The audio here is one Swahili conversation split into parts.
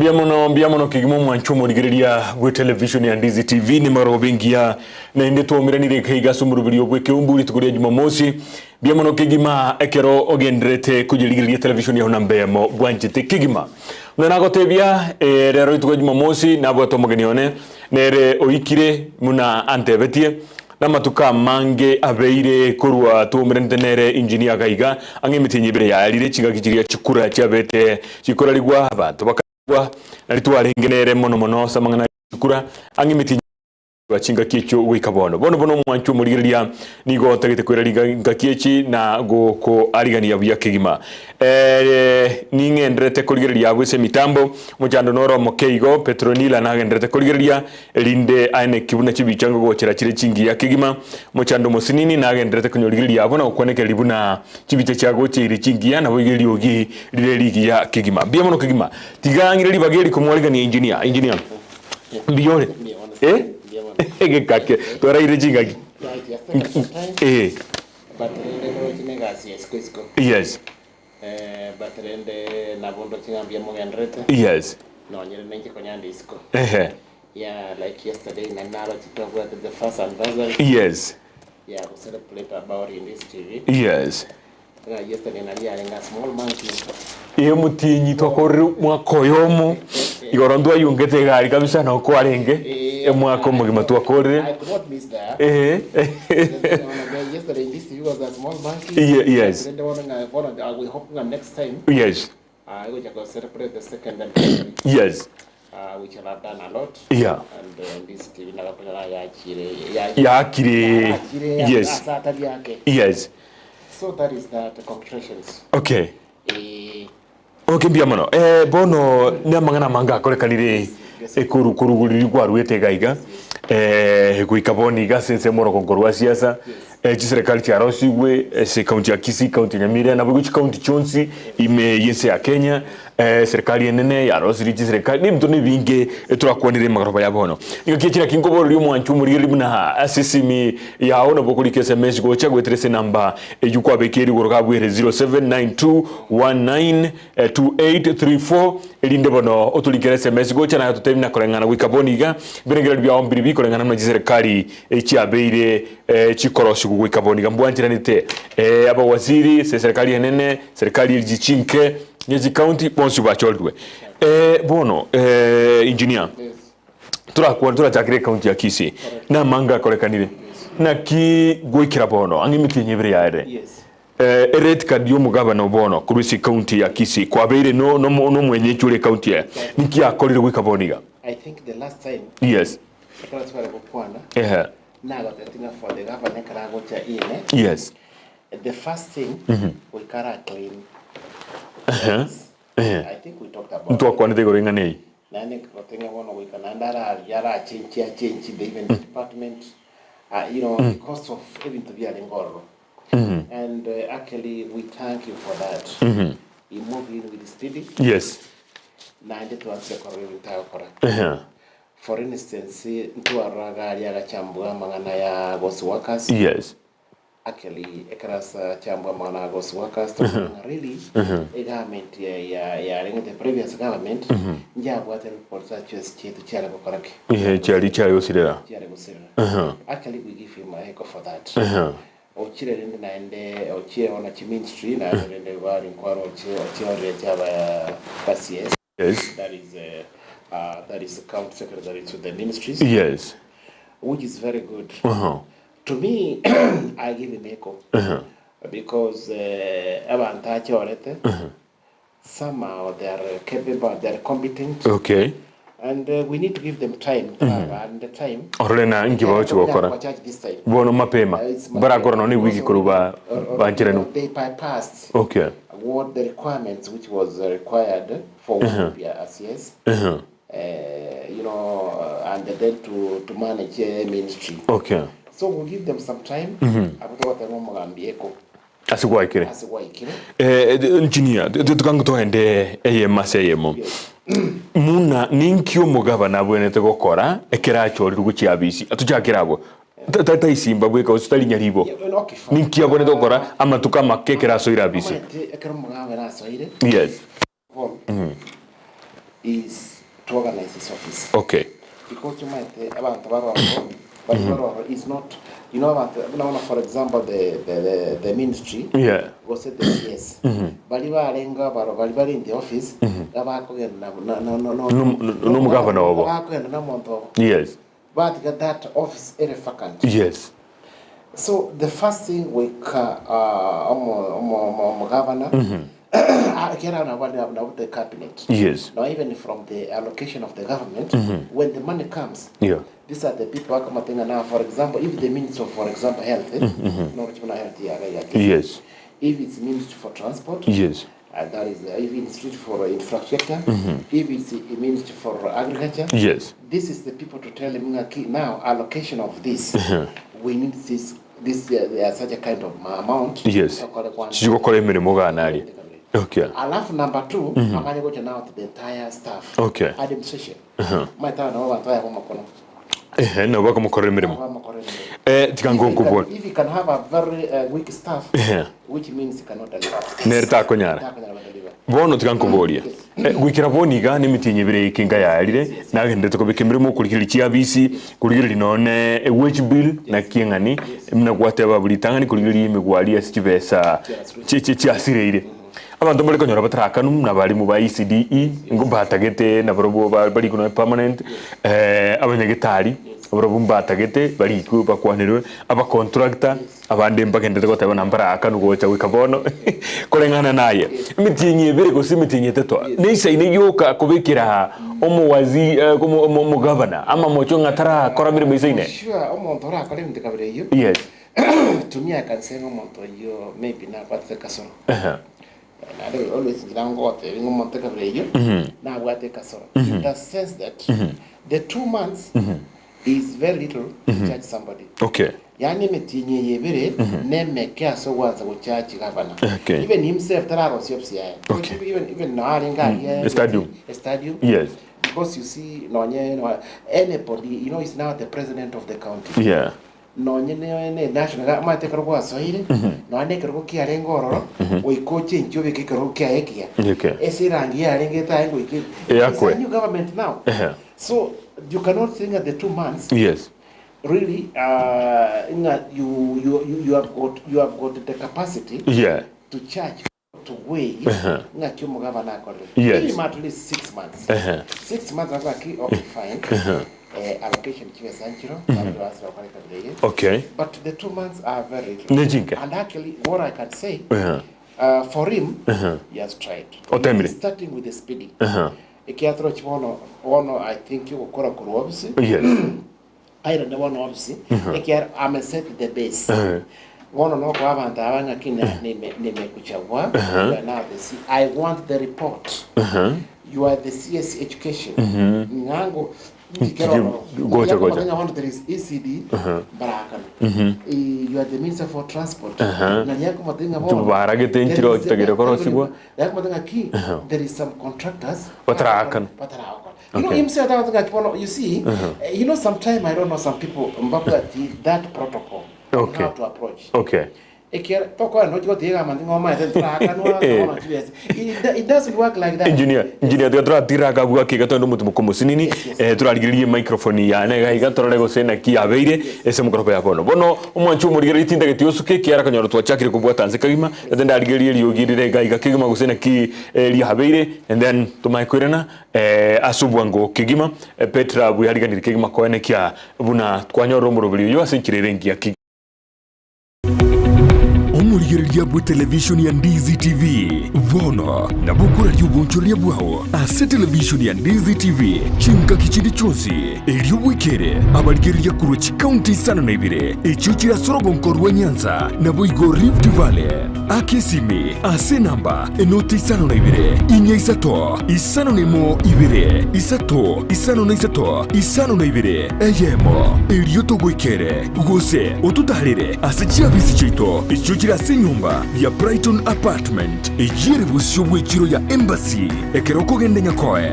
Biamono kigimo mwanchumo rigiriria gwe television ya Ndizi TV ni marobingia na inde tuomiranire kaiga sumurubiri obwe Ekeumbu litukuria Jumamosi biamono kigima ekero ogendrete kujirigiriria television ya Honambemo bwanjite kigima mwana gotebia rero itukuria Jumamosi nabo tomogenione nere oikire muna antebetie na matuka mange abeire kurwa tuomirante nere engineer kaiga angemitinye ya alire chigakichiria chikura chabete chikura ligwa abantu na ritwarengenere mono samangana kura angimiti wachinga kicho wikabono bono mwanchu murigiriria nigo tagite kwira ngakieci na goko arigania bya kigima ningendrete kurigiriria bwese mitambo mujando noro mokeigo petronila na ngendrete kurigiriria linde ane kibuna chibichango gochera chire chingi ya kigima muchando mosinini na ngendrete kunyurigiriria bona ukwaneke libuna chibiche chago chiri chingi ya na bogiri ogi ligi ya kigima bia mono kigima tigangire libageri kumwarigania engineer biore ege kake tora ire jingagi yes batrende na bondo chingambia mogendrete yes no nyere nenge konyande isko yeah, like yesterday na naro chitwa the first anniversary yes yeah we celebrate about in this TV yes yesterday na lia nga small monkey iyo mutinyi twakorru mwakoyomo igorondwa yungete gari kabisa na uko arenge mwako mugima twakorre I could not miss that yesterday this TV was a small monkey yes we hope next time yes I will just celebrate the second and yes which have done a lot yeah and this TV na yakire yes yes so that is that congratulations okay okay biamono bono ne mangana manga korekanire kuruguriri kwa ruete gaiga kuikaboni gasense moro konkorwa siasa serikali ya Rosigwe se county ya Kisii county Nyamira na bugu county chonsi ime yense ya Kenya serikali enene ya Rosiri serikali ni mtone binge turakwanire magaroba ya bono ngakira kingobo ryo mwanchu muri libuna asisimi ya ona bokuri SMS go chagwe trese namba yukwa bekeri goroga bwere 0792192834 elinde bono otulikere SMS go chana tutemina kolengana wikaboniga birengera bya ombiri bikolengana na serikali chiabeire chikoroshi wikaboniga mbwanjiranite aba waziri serikali enene serikali yichinke nyezi county bonsu bacholdwe bono engineer turakire county ya Kisii na manga korekanire na ki goikira bono angimitinye bire yaere eret kadio mugabano bono kurusi county ya Kisii kwa beire no mwenye chure county ya niki akolire gwikaboniga I think the last time yes now that for the governor karagocha ine yes the first thing we kara clean I think we talked about mtu akwanite gorenga nei nani kotenga wono we kanandara yara change the even department you know the cost of even to be an ngoro and actually we thank you for that you move in with the steady yes nande to answer correct for instance mtu aragari agachambua mangana ya Gusii workers yes actually ekrasa chambua mangana ya Gusii workers really a government ya the previous government njabwa tel porta chetu chala kokorake chali chayo sirera actually we give him a echo for that ochire rende naende ochire ona chi ministry na rende wari kwaro ochire chaba ya KCS yes that is the county secretary to the ministries yes which is very good to me I give him echo because abantache orete somehow they are capable, they are competent okay and we need to give them time and the time orena ngiba chukora bono mapema baragora no ni wiki kuruba banjirenu they bypassed okay what the requirements which was required for ACS you know and then to manage ministry okay so we'll give them some time abuto watamugambieko asigwaikire engineer tukangu toende maseyemo muna ninkyo mugabana bwenete gokora ekeracho ruguchiabisi atujakirabo tata isimba bweka usitali nyaribo ninkia bwenete gokora amatuka makekera so irabisi ekero mugabana so ire yes is Okay. Because you might about but it's not. You know about for example the ministry. Yeah. Was it the CS? Baliba lenga bali in the office. Abako No governor. Yes. But that office is vacant. Yes. So the first thing we governor get out about the cabinet. Yes. Now even from the allocation of the government, when the money comes, these are the people who come now. For example, if the minister, for example, health, yes. If it's ministry for transport, yes. That is if it's for infrastructure, if it's a ministry for agriculture, yes. This is the people to tell them now allocation of this. We need this such a kind of amount. Yes. Okay. Alafu number 2, I'm going to go now to the entire staff. Okay. Administration. My town over to Makono. No, welcome If you can have a very weak staff, which means you cannot deliver. Bono tigankuboria. Gwikira boniga ni mitinyi bire kinga yarire na gendete ko bikemremo kurikiri kia BC kurikiri none wage bill na kiengani mna gwate babulitangani kurikiri migwali sikibesa chichi asireire abantu bari konyora bataraka na bari mu ba ECDE ngo batagete na borobo bari kuno permanent abanyagitari borobo batagete bari ku bakwanirwe aba contractor abande mbagendete ko tabona mbaraka nugocha wikabono kolengana naye mitinyi bire ko simitinyi teto neisa ine yoka kubikira omuwazi mu governor ama mocho ngatara korabire bisaine sure omuntu ora akore ndikabire yo yes to me I can say omuntu yo maybe na kwatse kasoro I don't always in the sense that the 2 months is very little to charge somebody. Okay. Yani metinye yebere neme so once go charge governor. Okay. Even himself okay. Even no stadium. Yes. Because you see anybody, is now the president of the county. Yeah. No nyene national ma te karo Swahili no ane karo kia rengoro we coach njobe ke karo kia ekia ese rangi ya rengeta ngo iki it's a new government now. So you cannot think at the 2 months. Yes. Really you have got the capacity to charge to weigh nga kyomo governor akole. Yes. At least 6 months. 6 months okay fine. Allocation okay. But the 2 months are very little. And actually, what I can say, for him, he has tried. Starting with the speeding. I think you will obviously. Yes. I don't know obviously. I'm set the base. I want the report. You are the CS education. There is ECD, Barakan. You are the Minister for Transport. There is some contractors. Himself, you see, sometimes I don't know some people that protocol. Okay. How to approach. Okay. It doesn't work like that. Engineer tira kabua kigatondo mutumu sinini turarigiriye microphone ya na igatorore gosena kiabeire ese microphone yakono bono umwanchu murigiri tinda getiosuke kiara kanyoro twachakire kubwata nze kagima then darigiriye liogirire gaiga kigima gosena ki liabeire and then tumaikwirana asubwango kigima Petra buyariganire kigima koene kia buna twanyoro murubiri yo asenkirire ngia Omwoyo bwa television ya Ndizi TV vono na bukura ly'ubunchoria bwaho ase television ya Ndizi TV chinka kichindi chonsi elio wikere abarigeriya kuro chikaunti sana na ibire echo chira sorogonko rwa Nyanza na boigo Rift Valley akesimi ase namba enoti sana na ibire inya isato isano nemo ibire isato isano na isato isano na ibire eyemo elio to wikere gose otutalire ase chiabisi chito echo chira nyumba ya Brighton Apartment ejiri busyo bwekiro ya Embassy ekeroko gende nyakoe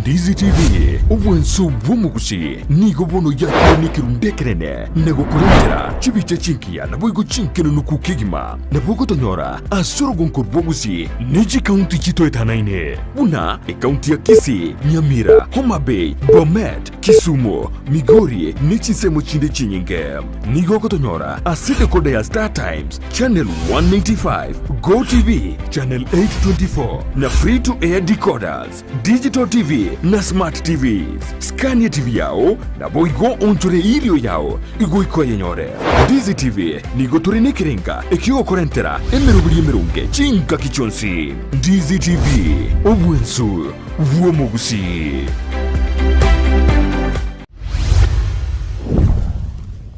Ndizi TV obwenso bw'omugusi nigo bono yakire kirundekerene nego kurentera chibiche chinkia na boigo chinkeno nukukigima na bogo tonyora asoro gonko bwogusi neji county chito etanaine una county ya Kisii, Nyamira, Homa Bay, Bomet, Kisumu, Migori nechi semo chinde chinyinge nigo kotonyora asite kode ya Star Times channel 195, Go TV channel 824 na free to air decoders, digital TV na smart TVs. Scania TV yao na boigo onchore ilio yao igoiko yenyore. Ndizi TV nigo turine kirenga ekigo korentera emerubiri emerunge chinka kichonsi. Ndizi TV obwensu vuomogusi.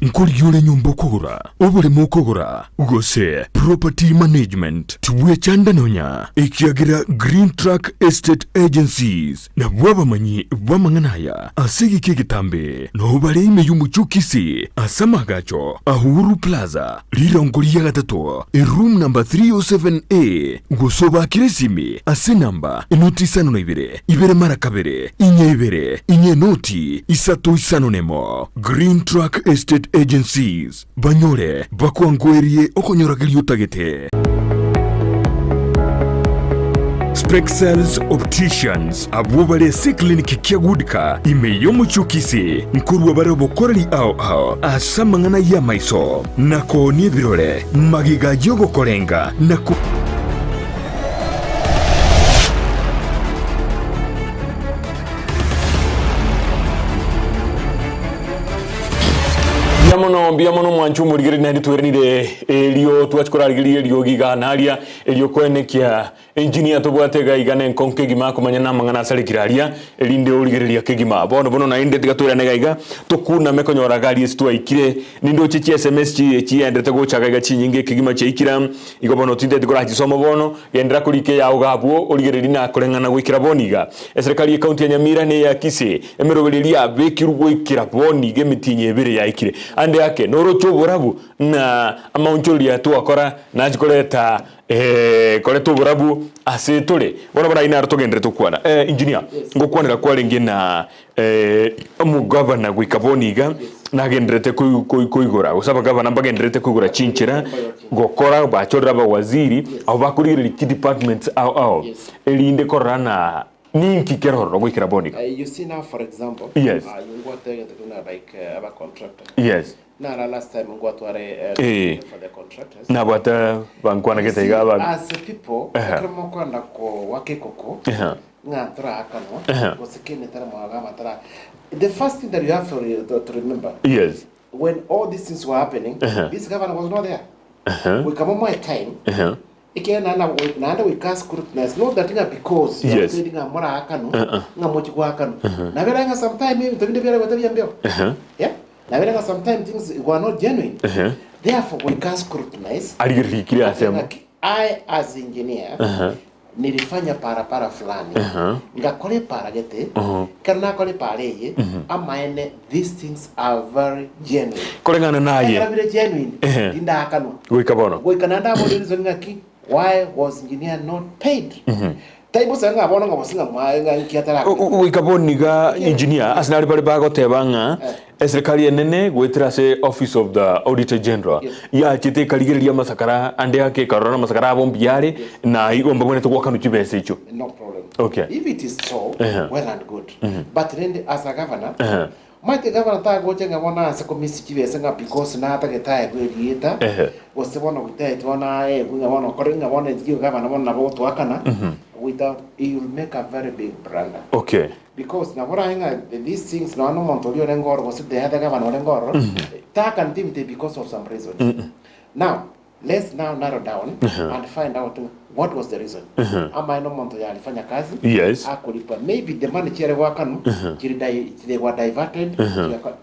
Nkoliole nyumba kugura obulemu okugura ugose property management tuwe chandanonya ekiagira Green Track Estate Agencies na bwabamanyi bwamanganaya asigi kigitambe no bale imeyumu chukisi asamagacho Ahuru Plaza lirongoli ya gatatu room number 307A ugosoba kiresimi ase namba inoti isano na ibere mara kabere inye noti isatu isano nemo Green Track Estate Agencies banyore bakwangwerie okonyoragirio utagete Spexels Opticians abubale si kliniki kiagudika imeyo muchukisi nkurwa bare bokoreri ao asamangana ya maiso nako ni birore magiga yogo korenga nako biamono mwanchu murigiri na twernire elio twachkorarigiri elio giganaria elio kwenekia engineer tobwatega igane nkonke gima kumanya na mangana salikiraria elinde urigiriria kegima bono na inde tigatura negaiga tukuna mekonyora gari stwa ikire nindo chichi SMS chi endete gochaga iga chinyinge kegima cheikira igo bono tinde tikora chisomo bono gendera kurike ya ugabwo urigiriri na kurengana gwikira boniga serikali county ya Nyamira ne ya Kisii emerogeriria bekirugo ikira boniga mitinye ebere ya ikire ande yake noro tuburabu na amauncholi ya tuakora na jikoleta kore tuburabu asetole bona bara ina tugendere tukwana engineer ngokwanira kwarenge na governor gwikaboniga na gendrete kuigora usaba governor bagendrete kuigora chinchira gokora bachorra ba waziri au bakurire ki departments au elinde korana ninki keroro gwikira boniga you see now for example yes. You go there like a contractor yes na last time ngo atware for the contractors na bata bankwana getaiga ba as people kama kwanda ko wakekoko ngatura akano kosikene tara mwaga matara the first thing that you have to remember yes when all these things were happening this governor was not there we come more time again na we cast scrutinize not that thing because you are saying amora akano ngamochi kwa akano na vera sometime tubinde vera watabiambia yeah na sometimes things were not genuine. Therefore, we can't scrutinize. I as engineer, nilifanya para fulani. Ngakole para gete. Karna kole para ye. Amaene these things are very genuine. Kolengana naye. Very genuine. Dinda akano. Goikabono. Goikananda modelizo ngaki. Why was engineer not paid? Taibo sanga bono ngabosinga mwaenga nkiatara. Goikaboniga engineer asinali pale bago tebanga. Serikali enene gwetira se office of the auditor general ya chite kaligiriria masakara ande yake karona masakara bombiare na igomba gwene tukwa chibese icho no problem okay if it is so well and good but then as a governor might governor ta gochenga bona se komisi chibese nga because na ta getaye gwedieta wose bona gutaye bona bunga bona koringa bona dio governor bona bo twakana without it will make a very big blunder okay because na bora hinga these things no montolio rengoro was the other governor rengoro ta can timte because of some reasons now let's now narrow down and find out what was the reason ama no monto ya alifanya kazi yes akulipa maybe the money chere wakanu they were diverted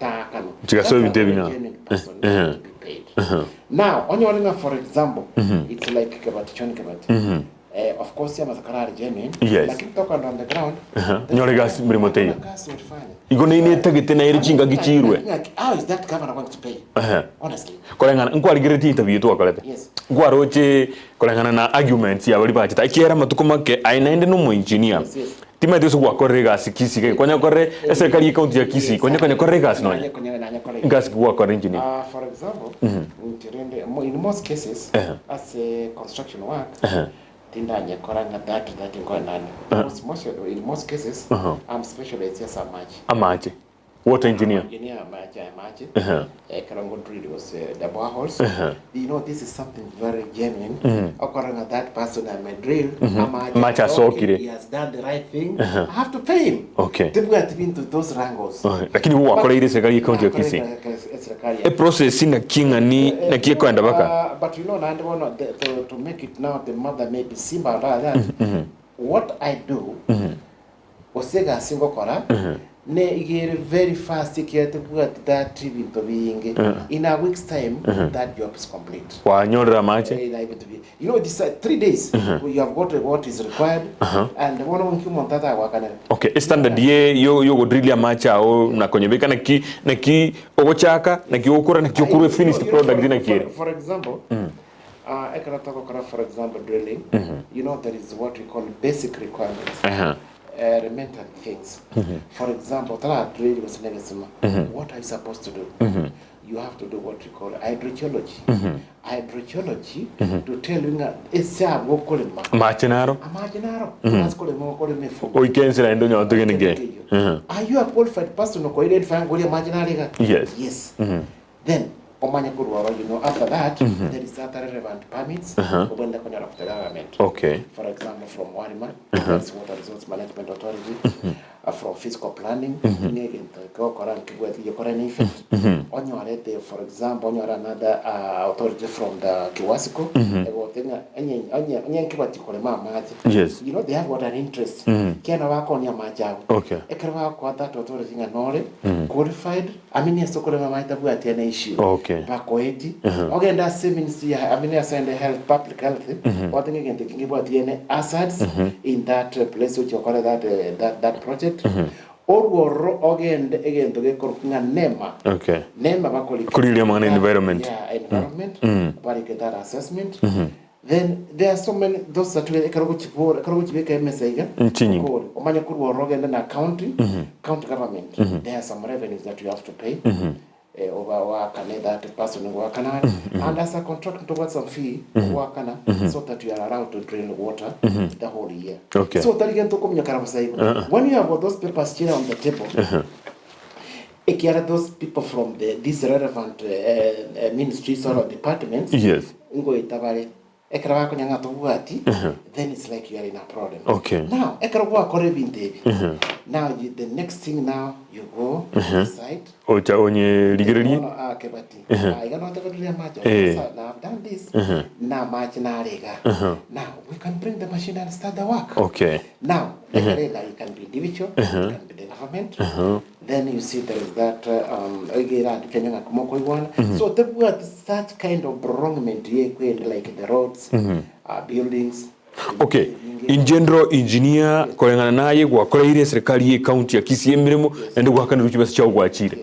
ta kanu so we did now onyolinga for example it's like kabatichoni kabati of course yama zakarari genuine lakini toka on the ground nyolega mrimotei igone ine tagete na iri chinga gichirwe how is that governor going to pay honestly kolengana nkwaligireti interview tu akalete gwaroche kolengana na arguments ya bali bachita ikera matuko make aina ende no engineer tima teso kwa korregas Kisii konya korre serikali county ya Kisii konya korregas no gas kwa korre engineer for example in most cases as a construction work tinda nyakora na that in most cases I'm specialized Siasa amache water engineer amache karango drill was the boreholes you know this is something very genuine okoranga that person I'm a drill amache sokire he has done the right thing I have to pay him tibu ati into those wrangles lakini huwa akora ile serikali county ya Kisii a process ina kinga ni na kieko kwenda baka but you know and one to make it now the mother maybe simba like that what I do osega singo kora ne igere very fast ikete buat that ibintu binge in a week's time that job is complete wa nyora mache you know this 3 days you have got what is required and one of them montata wakana standard ye yo go drill ya macha au na konyebeka na ki ogochaka na ki okura na ki okuru finished product dina kiere for example I cannot talk about for example drilling you know there is what we call basic requirements elementary things. For example, drill was what are you supposed to do? You have to do what we call hydrogeology. Hydrogeology to tell you it's a wokolima. Machinaro. That's called a mokolime for. We can say I don't know again. Are you a qualified person to identify what you're imaginary? Yes. Then you know, after that, there is other relevant permits when the corner of the government. For example, from Warima, that's Water Resource Management Authority, from fiscal planning, for example, on your another authority from the Kiwasiko, yes. You know, they have got an interest. Can I work on your major? I can work with that authority and qualified. I mean, yes, so might have got an issue. Bakoeti. Okay, that's same ministry. I mean, I send health, public health. What thing again taking about the assets in that place which you call that project. Or again to get NEMA. NEMA bakoli. Environment. Yeah, environment. But get that assessment. Then there are so many those that we karoguchi beka message. Omanya kuru rogen na county government. There are some revenues that you have to pay. Over workana that person workana and as a contract towards some fee workana so that you are allowed to drain water the whole year. So that again to come when you have those papers here on the table those people from these relevant ministries or departments then it's like you are in a problem. Now, now the next thing now you go to the site. I've done this. Now we can bring the machine and start the work. Now you can be individual, you can be the government. Then you see there is that so there was that kind of prolongment like the roads, buildings. In general, engineer kolengana naye gwakoreire serikali ye county ya Kisii emirimo ende gwakana rukibasa cyo gwachire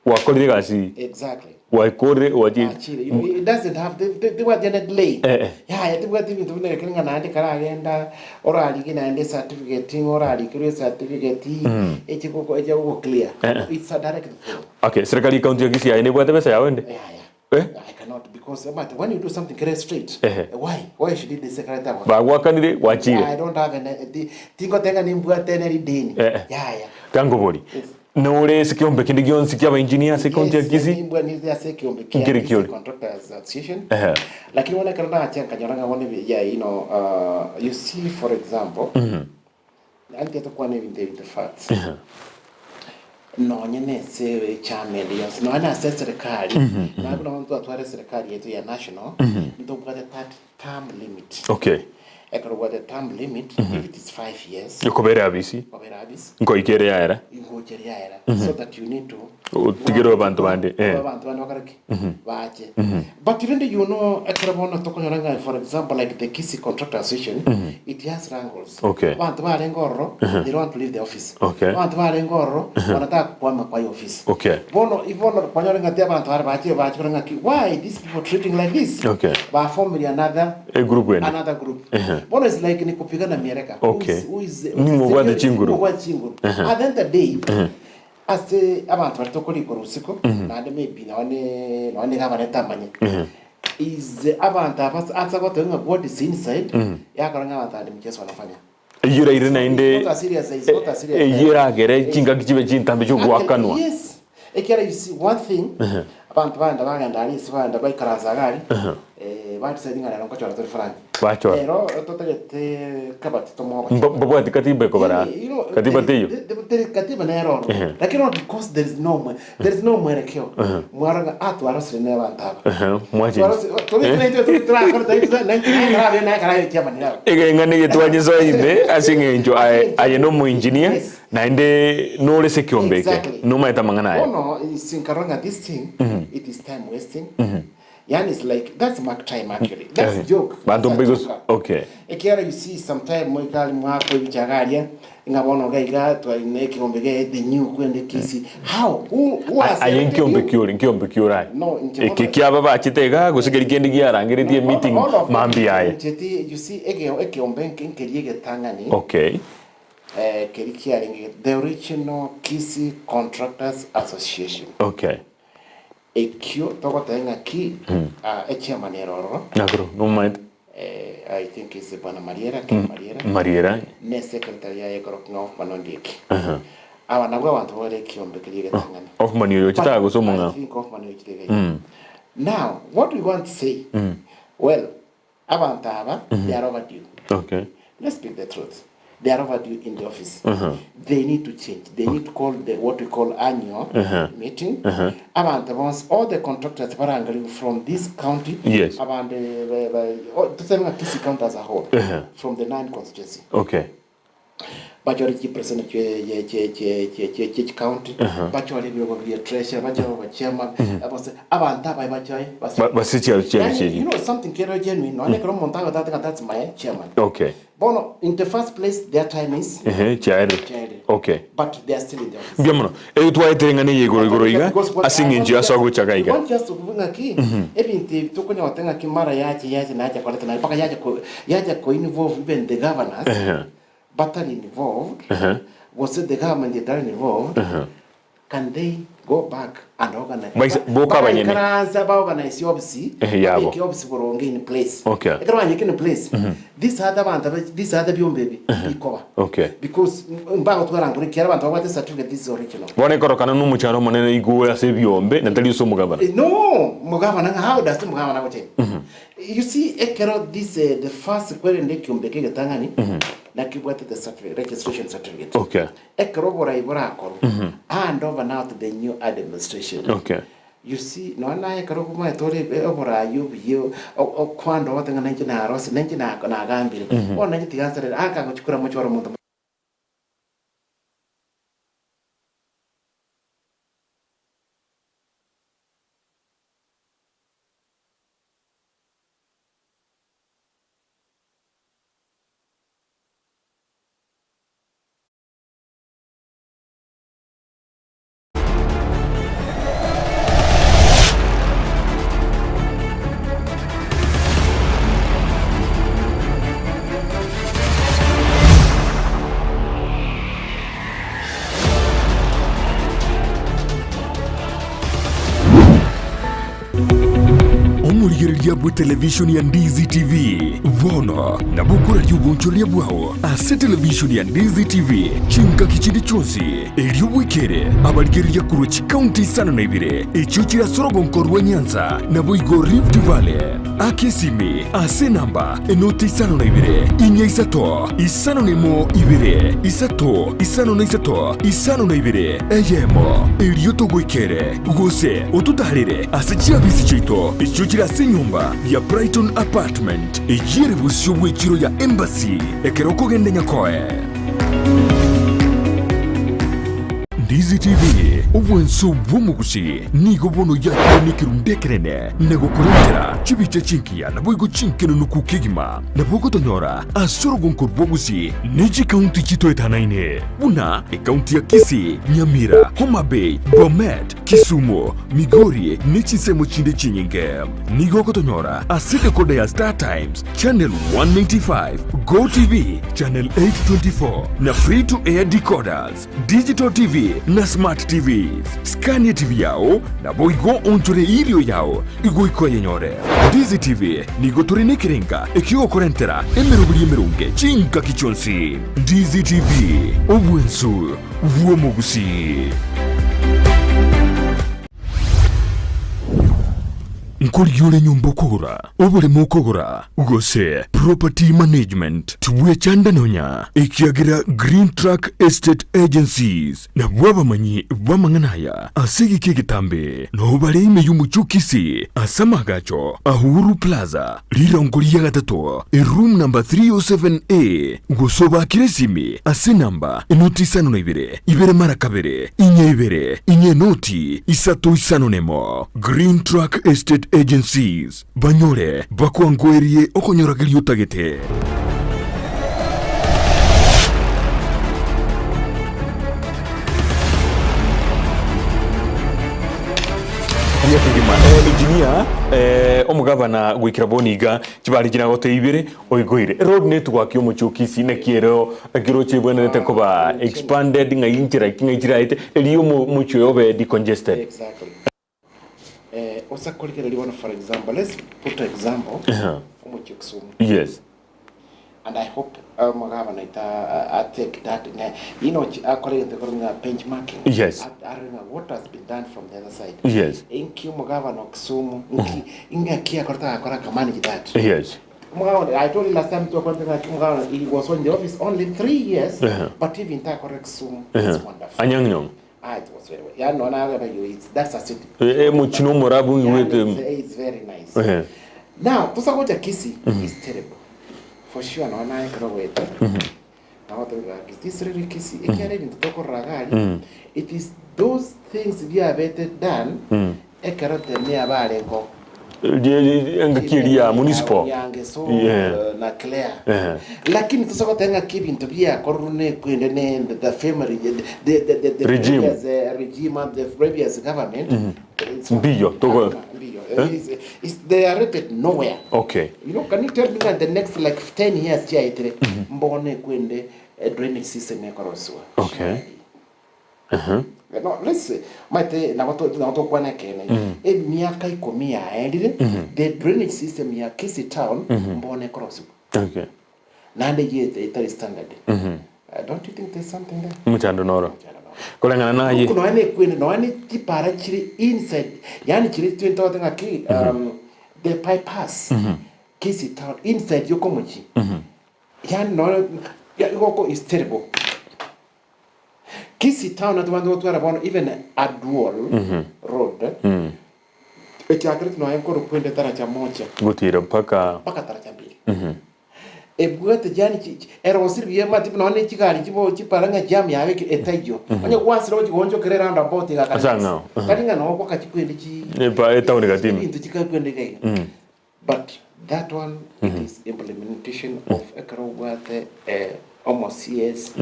wakorire gasi exactly wakore wajire it doesn't have they were then delay they were thinking to be killing an andi karagenda or ali gina ende certificate or ali kire certificate echiko clear it's a direct flow. Serikali county ya Kisii ene bwate pesa yawende I cannot because when you do something very straight, why should it be secretary? I don't have any. Tingo tenga nimbuga teneri dini. Tango bori. No le sekiombe kindi gionsi kia engineer se county ya Kisii. Nimbuga ni zia sekiombe kia contractors association. Lakini wana karana achanga nyoranga wane you know you see for example. Anti to kwa nevi the facts. No nyene sewe chame ndios no ana serikali na kuna mtu atware serikali yetu ya national ndio kwa that term limit ekoro the term limit if it is 5 years yokobera abisi ngo ikere yaera so that you need to tigero abantu bande wakaraki bache but even you know ekoro bona tokonyoranga for example like the Kisii Contractor Association it has wrangles abantu bare ngoro they don't want to leave the office abantu bare ngoro wanataka kukwama kwa office bono ivono konyoranga te abantu bare bache kuranga why these people treating like this ba form another group another group Bono is like ni kupigana mieleka. Okay. Ni mugwate chinguru. Mugwate chinguru. At the end of the day, ase abantu batokoli korusiko na ande maybe na wane kama netamanye. Is abantu asa goto nga what is inside yakaranga abantu ande mchezo wanafanya. Yura irina inde yura gere chinga kichibe chintambe cyo gwakanwa. Yes. Ekera you see one thing abantu banda baganda ali sibanda bayikaranza gari bantu sedinga na nkocho raturi frank bacho ero totalete kabati tomo babo ati katiba ko bara katiba teyo katiba na ero lakini not because there is no mwerekeo mwaranga atu arosire ne bantaba mwaje ege ngane getwaje so ime asingenjo aye no mu engineer na inde no lese kiombeke no maeta mangana no sinkaranga this thing it is time wasting yani it's like that's mark time actually that's a joke bantu because okay ekera you see sometime mwikali mwako ibichagaria ngabona gaiga twaine kirombege the new kwende Kisii how who was kiombe right no kiaba bachitega gusigerikendi giarangiritie meeting mambi yae you see ekeombe nkeriege tangani okay kerikiaringe the original Kisii Contractors Association okay ekyo togotenga ki chairman eroro nagro no mind I think is bana Mariera ne secretary ya Ekeumbu of Manondiki awa nabwo abantu bore kiombe kiriege tangana of Manioyo chitago so munga I think of Manioyo chitege now what we want to say well abantu aba they are overdue okay let's speak the truth. They are overdue in the office. They need to change. They need to call what we call annual meeting. About all the contractors from this county. Yes. About the Kisii county as a whole. From the 9 constituency. Okay. Majority president county. Majority will be a treasurer. Majority chairman. You know something genuine. That's my chairman. Okay. Bono, in the first place, their time is okay. But they are still in the office. Biamono, etwa etengane yegoroiga asingenji asago chagaiga. Don't just kubunga ki. Ebinti tukonya watenga ki mara yache na yache kwaleta na paka yache ko involve even the governors. But are involved. Was it the government that are involved? Can they go back and organize? Boka banyene. Organize obviously. Obviously for in place. Okay. In place. This other baby. Okay. Because mbago twarangure kera abantu bagwate certificate this is original. Bone korokana no mucharo monene iguwe ase biombe natali so mugabana. No, mugabana how does mugabana gote? You see ekero this the first query Ekeumbu getangani na kibwate the certificate registration certificate. Okay. Ekero bora akoro. Hand over now to the new administration. Okay. You see, no na ekero kuma etore bora yo kwando watenga nanji na arose nanji na agambire. Ona nanji tigansere aka gochukura mochoro muntu. Omwoyo television ya Ndizi TV vono na bukura y'ubunchoria bwaho ase television ya Ndizi TV chinka kichindi chonsi eliobwekere abarigeriya kuruchi county sana na ibire echuchira sorogonko rwa Nyanza na boigo Rift Valley akesimi ase namba enoti isano na ibire inya isato isano nemo ibire isato isano na isato isano na ibire eyemo elioto gwekere gose otutarire ase chiabisi chito echuchira ase nyumba ya Brighton Apartment ejire busyo bwekiro ya Embassy ekeroko gende nyakoe Ndizi TV obwenso bw'omugusi nigo bono yakonikirundekerene negokurengera chibiche chinkia na boigo chinkeno nukukigima na bogo tonyora asorogonko bwogusi neji county chito etanaine buna e county ya Kisii, Nyamira, Homa Bay, Bomet, Kisumu, Migori, n'ekisemo kindi kinyinge. Nigo kotonyora asite kode ya Star Times, Channel 195, Go TV, Channel 824, na free to air decoders, Digital TV na Smart TVs. Scania TV yao, na boigo onchore ilio yao, igo iko yenyore. Ndizi TV, nigo turine kirenga, ekio korentera, emerubuli emerunge, chinka kichonsi. Ndizi TV, obwensu, vuomo Gusii. Nkoliole nyumba okogora, obulemu okogora, Gusii Property Management, tuwe chandanonya, ekiagira Green Track Estate Agencies, na bwabamanyi bwamanganaya, asegi kegetambe, no bale imeyumu chukisi, asamagacho, Ahuru Plaza, lirongolia gatatu, room number 307A, Gusoba kiresimi, ase namba, inoti isano na ibere marakabere, inye noti, isato isano nemo, Green Track Estate Agencies, banyore, bakwangwerie okonyoragiri utagete. Engineer omugabana gwikira boniga kibali kina gote ibere oigoire road network yo muchukisi na kiero akiro chibwenete koba expanded nga injira kinga ite eliyo mucho yobe decongested. Exactly. Also, for example, let's put an example. Yes. And I hope I take that. You know, I call it benchmarking. Yes. What has been done from the other side. Yes. In Kimogava, Kisumu, Inga Kia Korta, I manage that. Yes. I told you last time to he was in the office only 3 years, but even Kisumu, it's wonderful. Anyang. It was very well. Yeah, no, that's a city. It's very nice. Now, to say about Kisii is terrible. For sure, no, I can't wait. Now, this really Kisii. It is those things we have done. I cannot tell me about it. Kiria municipal na clear lakini tusoko tenga keep into bia korune kwende the family the regime of the previous government biyo togo they are rated nowhere. Okay, you know, can you tell me that the next like 10 years chaitire mbone kwende drainage system yakoroswa? Okay. No, let's say, na watu kwa na kene. Miaka 10 yaendile, the drainage system ya Kisii town mbone cross. Okay. Nande ye the standard. Don't you think there's something there? Mchando noro. Kolengana na ye. Kuno ane kwene no ane kipara chiri inside. Yani chiri twento tenga ki the bypass. Kisii town inside yoko mochi. Yani no yoko is terrible. Kisii town at one to even a dual road. Ekiakret no ankoro kwende taracha moja. Gutira paka taracha mbili. Ebwete jani era osirbiye mati no ne chikali chibo chiparanga jam yawe etajo. Anye once road gonjo kere round about ga kanga. Kalinga no kwa kachikwende chi. Ne pa etauni gatimi. Into chikakwende gai. But that one it is implementation of ekarowate almost CS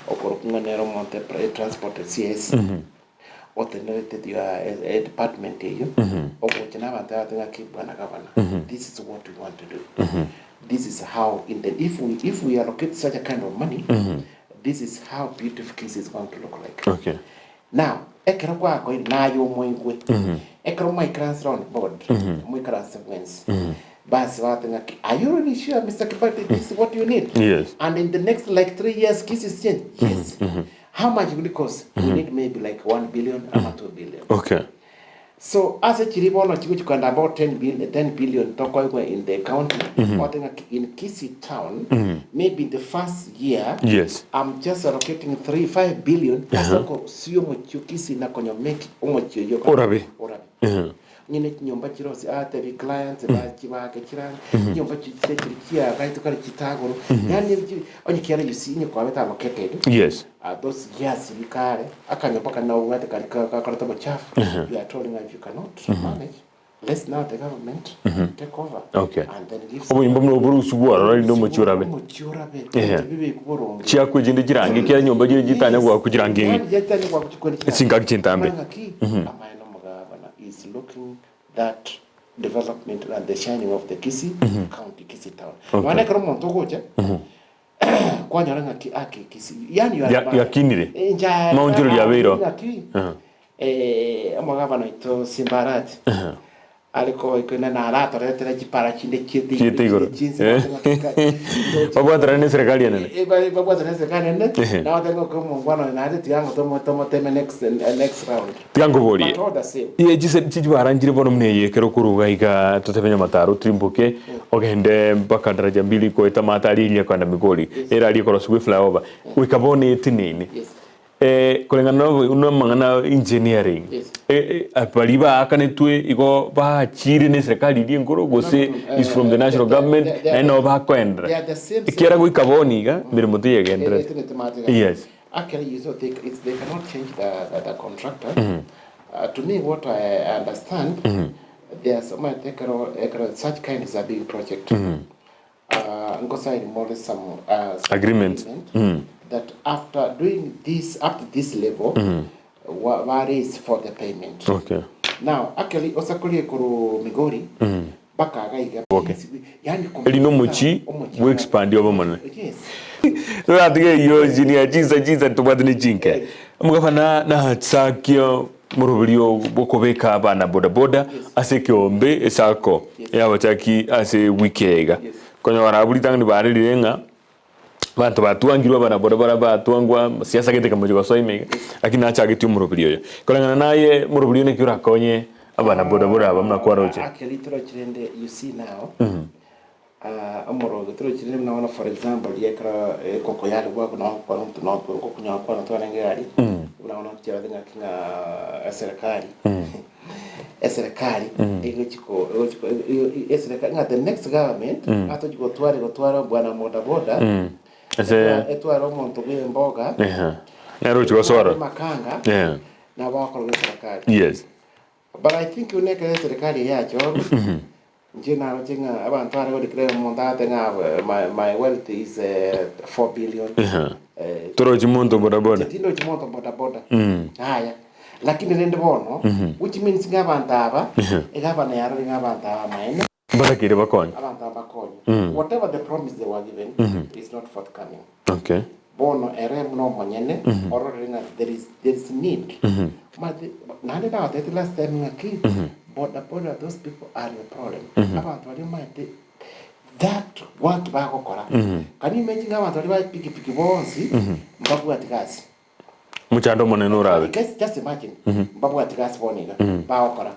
or Nero Monte Transport CS or the department or this is what we want to do. This is how if we allocate such a kind of money, this is how beautiful Kisii is going to look like. Okay. Now, ekero kwa ko na yo moingwe. Ekero my crans round board, my crans sequence. Are you really sure, Mr. Kibati, this is what you need? Yes. And in the next like 3 years, Kisii is changed? Yes. How much will it cost? We need maybe like 1 billion or 2 billion. Okay. So as a chiribono chiku can about 10 billion toko in the county, in Kisii town, maybe in the first year, yes, I'm just allocating 5 billion. Sio Kisii na konyo make yo. Orabi. Nyine nyomba chirosi the clients ba chibake chiranga nyomba chikia right to chitagoro yani onye kiara you see nyoko abeta allocated. Yes. Those years likare akanyomba kana ungate karata bachafu. You are telling us you cannot manage. Let's now the government take over. Okay. And then give some mbomno buru subuara right no muchurabe. Bibe kuboronge. Chia kwejinde kirange kiara nyomba gitanya kwa kujirange. Yetanya kwa kuchikwenda. Singa kintambe. overlooking that development and the shining of the Kisii County, Kisii town. Wane karo monto gocha. Kwa nyaranga Kisii. Yani ya kinire. Maunjiro ya wiro. Amagavana ito Simbarati. Aliko ikona na rato retera chipara chinde chiti igoro babwatara ne serikali nene babwatara ne serikali nene na watengo ko mungwana na ati tiango tomo teme next round tiango bori ye jise baranjire bono mneye kero kuruga iga tutebenya mataro trimbuke ogende mpaka daraja mbili ko etamata alilia kwanda migori era ali ko swi flyover wikabone tinini kulingana no mangana engineering apaliba akanetwe iko ba chiri ne serikali di ngoro Gusii is from the national government and no ba kwendra ikera go ikaboni ga mirimo tie gendra yes actually you so they cannot change the contractor to me what I understand there are some such kind is a big project ngosa in more some agreement that after doing this up to this level what is for the payment. Okay. Now actually osakuli kuru migori baka gaiga yani elino mochi we expand over man. Yes. So that yo junior jiza tubadini jinke mugafana na tsakyo murubulio bokobeka abana boda ase kyombe esako yabachaki ase wikega konya warabulitanga ni barilirenga bantu batuangirwa bana boda batwangwa siasa gete kamoje basoime lakini acha gete umurubulio kolangana naye murubulio ne kyura konye abana boda bamna kwaroje actually trochirende you see now amoro trochirende mnaona for example yekra koko yale bwa kuna kwa mtu na kunya kwa na twana ngari unaona tira dinga kinga serikali serikali ego chiko serikali nga the next government ato chiko tware bwana boda etwara omuntu bw'emboga naro chiko sora makanga na bakoro serikali yes but I think uneke serikali yacho njina njinga abantu ari declare montate nga my wealth is 4 billion toro chimonto boda tindo chimonto boda haya lakini rende bono which means ng'abantu aba egabana yaro ng'abantu aba maene batakire bakonye abantu abakonye whatever the promise they were given is not forthcoming. Okay. Bono erem no monyene ororenga there is need but nane na that last time ngaki boda those people are the problem abantu bari mind that what bakokora can you imagine abantu bari ba piki bonsi mbabu atikasi muchando monene urabe just imagine mbabu atikasi boniga bakokora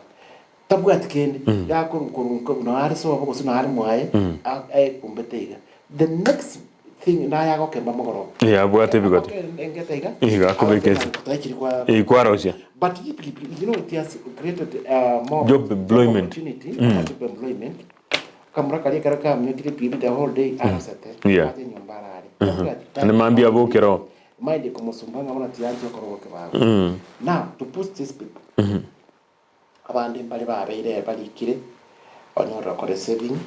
tabu atikende yakuru no ari so bako sina ari mwaye kumbetega the next thing na yako kemba mogoro bwate bigote engetega kubekeza kwa Russia but you know it has created more job employment opportunity job employment kamra kali karaka mnyekire pibi the whole day arasate ate nyombarari ane mambia bokero maide kumusumbanga mona tianjo koroke bago now to push these people abandi mbali babeire balikire onora kore saving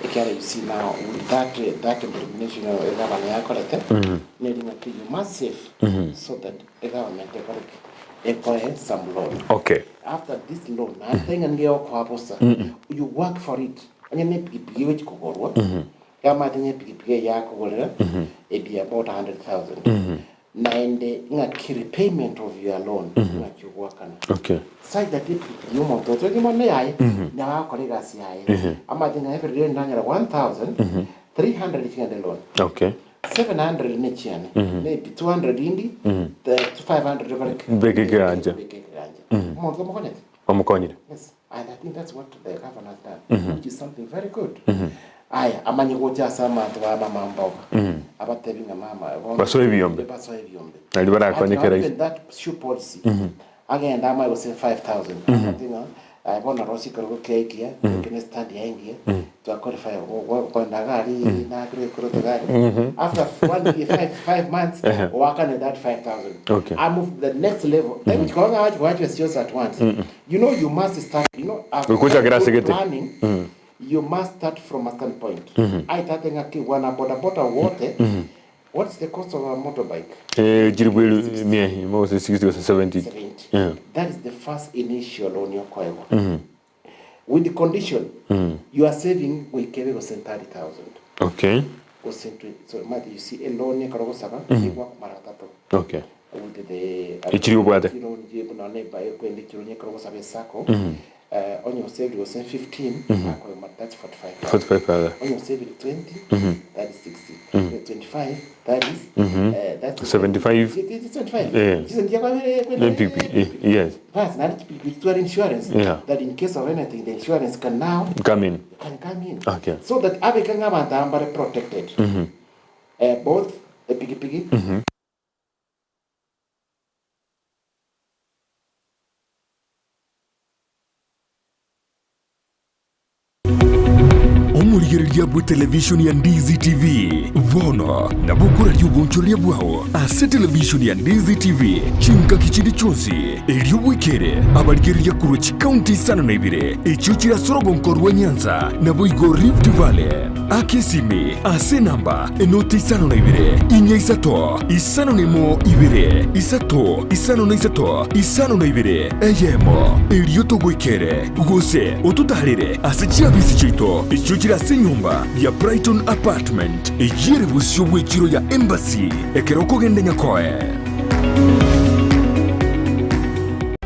you see now with that implementation of the government needing a massive so that the government acquire some loan. Okay. After this loan, I think and you work for it. And you need to which cover. You might need to it be about 100,000. Now in the repayment of your loan, you work on. Okay. Side that you want to tell you now colleagues I'm every day 1,300 if you had a loan. Okay. 700 in each year, maybe 200 indi, 500 big ganja. Yes, and I think that's what the government has done, which is something very good. Aya, amanye gocha sama twa mama mboga. Abatebinga mama. Basoe biyombe. Ali barakonyekera isi. That shoe policy. Again, that might say 5,000. I think I want to rosi karo cake here, can stand here to qualify when nagari na gari. After 1 year 5 months, work on that 5,000. Okay. I move to the next level. Then which go out what you just at once. You know you must start, you know, after planning. You must start from a standpoint. I think wana boda water What's the cost of a motorbike? Jiribwelu mie, mo se 60 or 70. 70. Yeah. That is the first initial loan you're going. With the condition, you are saving we give 30,000. Okay. So you see a loan you work maratato. Okay. With the on your saving was 15, that's 45. 45. On your saving 20, that is 60. 25, that is that's 75. It's 25. Yes. That's not insurance. Yeah. That in case of anything, the insurance can now come in. Can come in. Okay. So that Abekanga protected. Both the piggy. Omurigereria bwe television ya Ndizi TV vono na bukura ry'ubunchoria bwao ase television ya Ndizi TV chinka kichindi chonsi eriobwekere abarigereria kurochi county sana na ibire echuchira sorogonkorwa Nyanza na boigo Rift Valley akesimi ase namba enoti sana na ibire inya isato isano nemo ibire isato isano na isato isano na ibire eyemo erioto gwekere gose otutarire ase chiabisi chito echuchira se nyumba ya Brighton Apartment ejire busyo bwekiro ya Embassy ekeroko gende nyakoe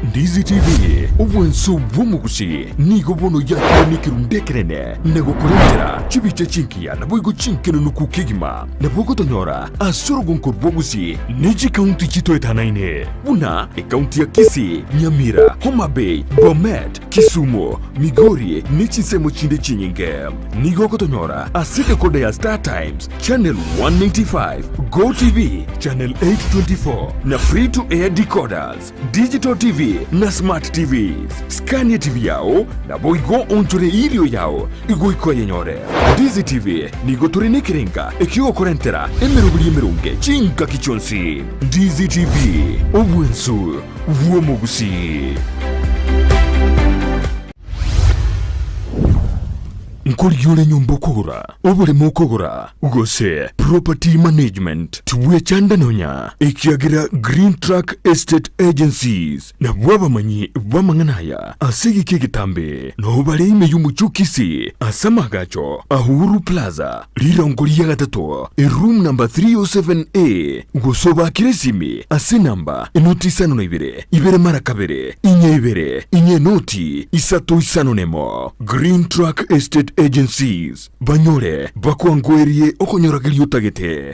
Ndizi TV obwenso bw'omugusi nigo bono yakonikerundekerene negokurendera chibiche chinkia na boigo chinkeno nukukigima na bogo tonyora asorogonkor bwogusi neji county chito etanaine buna county ya Kisii, Nyamira, Homa Bay, Bomet, Kisumu, Migori nechisemo chinde chinyinge nigo kotonyora asite kode ya Star Times channel 195 Go TV channel 824 na free to air decoders digital TV na smart TVs Scania TV yao na boigo onchore ilio yao igoiko yenyore Ndizi TV nigo turine kirenga ekigo korentera emerunge chinka kichonsi Ndizi TV obwensu vuomogusi nkoriole nyumba kogora obulemu kogora ugose property management tuwe chandanonya ekiagira Green Track Estate Agencies na bwabamanyi bwamanganaya asigi kigitambe no bale imeyumuchu Kisii asamagacho Ahuru Plaza lirongolia gatatu room number 307A ugosoba kiresimi ase namba enoti isano na ibere mara kabere inye noti isato isano nemo Green Track Estate Agencies banyore bakwangwerie okonyoragirio tagete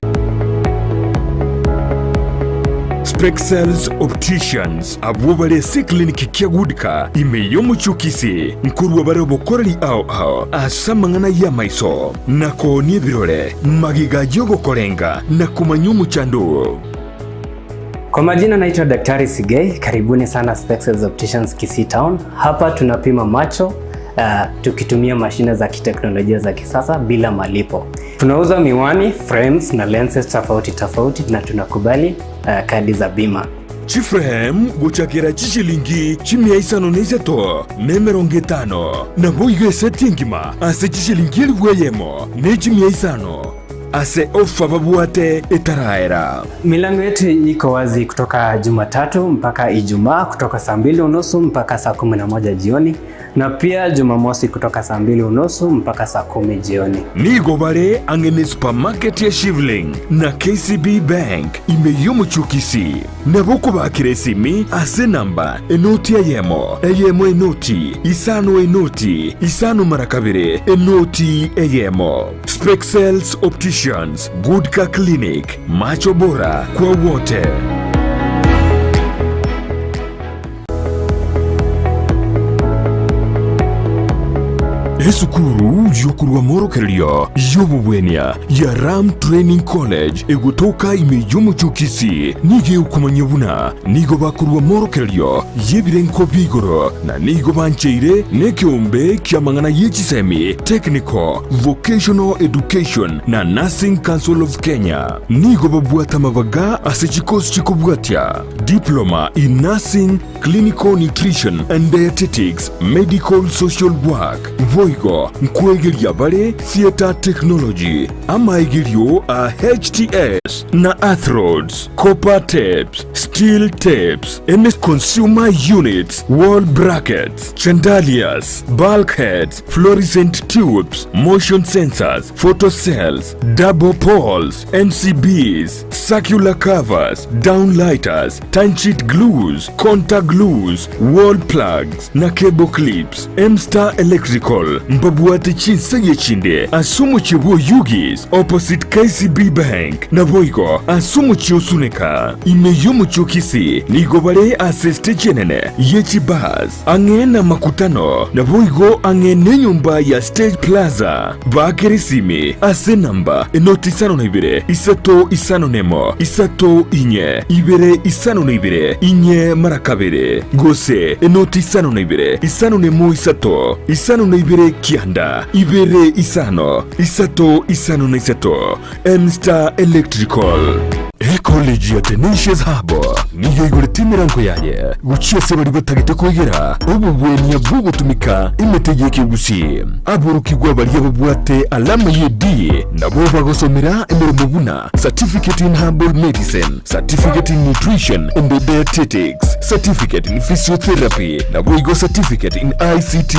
Spexels Opticians abubale se clinic kiagudika imeyomuchu Kisii nkurwa bare bokoreri ao asamangana ya maiso nako ni birore magiga yogo korenga na kumanyumu chando. Kwa majina naitwa Daktari Sigei, karibuni sana Spexels Opticians Kisii Town. Hapa tunapima macho tukitumia mashine za kiteknolojia za kisasa bila malipo. Tunauza miwani, frames na lenses tofauti na tunakubali kadi za bima. Chiframe guchakira chishilingi chimia isano neiseto nemeronge tano na boigo setingima ase chishilingi elweyemo ne chimia isano ase ofa babuate etaraera. Milango yetu iko wazi kutoka Jumatatu mpaka Ijumaa kutoka saa 2:30 mpaka saa 11 jioni na pia Jumamosi kutoka saa 2:30 mpaka saa 10 jioni. Nigo bare angene supermarket ya Shivling na KCB Bank imeyomuchu Kisii na boko bakiresimi ase namba enoti eyemo enoti isano marakabire enoti eyemo. Spexels Opticians Good Car Clinic, macho bora kwa wote. Esukuru yokurwa morokerio yobubwenia ya Ram Training College egutoka imeyomuchu Kisii nige ukumanyebuna nigo bakurwa morokerio yebirenko bigoro na nigo bancheire nekeumbe kiamangana yechisemi Technical Vocational Education na Nursing Council of Kenya nigo babuata mabaga asechikos chikobwatia Diploma in Nursing, Clinical Nutrition and Dietetics, Medical Social Work boigo nkwegeria bare theatre technology amaigerio a HTS na Arthrods, copper tapes, steel tapes, MS consumer units, wall brackets, chandeliers, bulkheads, fluorescent tubes, motion sensors, photocells, double poles, MCBs, circular covers, downlighters, time-sheet glues, contact glues, wall plugs na cable clips. M-Star Electrical mbabuate chinsanye chinde asumu chibuo Yugis opposite KCB Bank na boigo asumu chiosuneka imeyumu chukisi nigobare aseste chenene yechi bus angena makutano na boigo angene nyumba ya Stage Plaza bakerisimi ase namba enoti isano na ibire isato isano nemo isato inye ibire isano na ibire inye marakabere gose enoti isano na ibire isano nemo isato isano na ibire kianda ibire isano isato isano na isato M-Star Electrical College ya Tenacious Harbor niyo iguritimira nko yaye guciye bari batagite kwegera ububweni bwo gutumika imetegeke Gusii aburukigwa bari yabubuate alama yedi nabo bagosomera imirimo buna certificate in herbal medicine, certificate in nutrition and dietetics, certificate in physiotherapy nabo igo certificate in ICT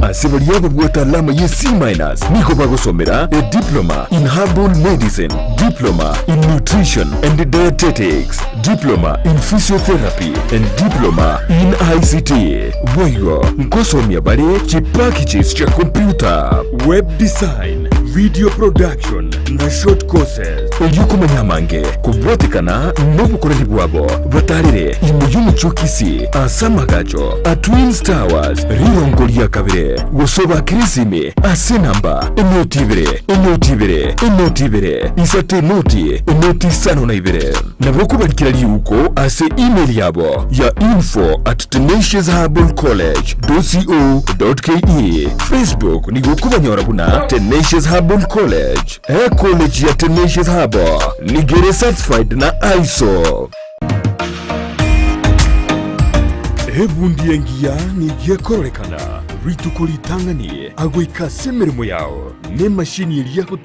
asibari yabubuate alama ye C- niko bagosomera a diploma in herbal medicine, diploma in nutrition and dietetics, diploma in physiotherapy and diploma in ICT. Boigo nkosomya bare chipakichis cha computer, web design, video production na short courses. Oyuko manyamange kubwatikana n'obukoreri bwabo batarire imuyumu chukisi asamagacho a Twins Towers rirongo lya kabire gosoba kirisime ase namba enotibere isate enoti sano na ibere nabwo barikira yuko ase email yabo ya info@tenaciousherbalcollege.co.ke. Facebook ni gukubanyora buna Tenacious Herbal College. College ya Tenacious Herbal ni gere certified na ISO. Ebundi engia ni yekorekana ritukuli tangani agwe ikasemeremo yao ne mashini yako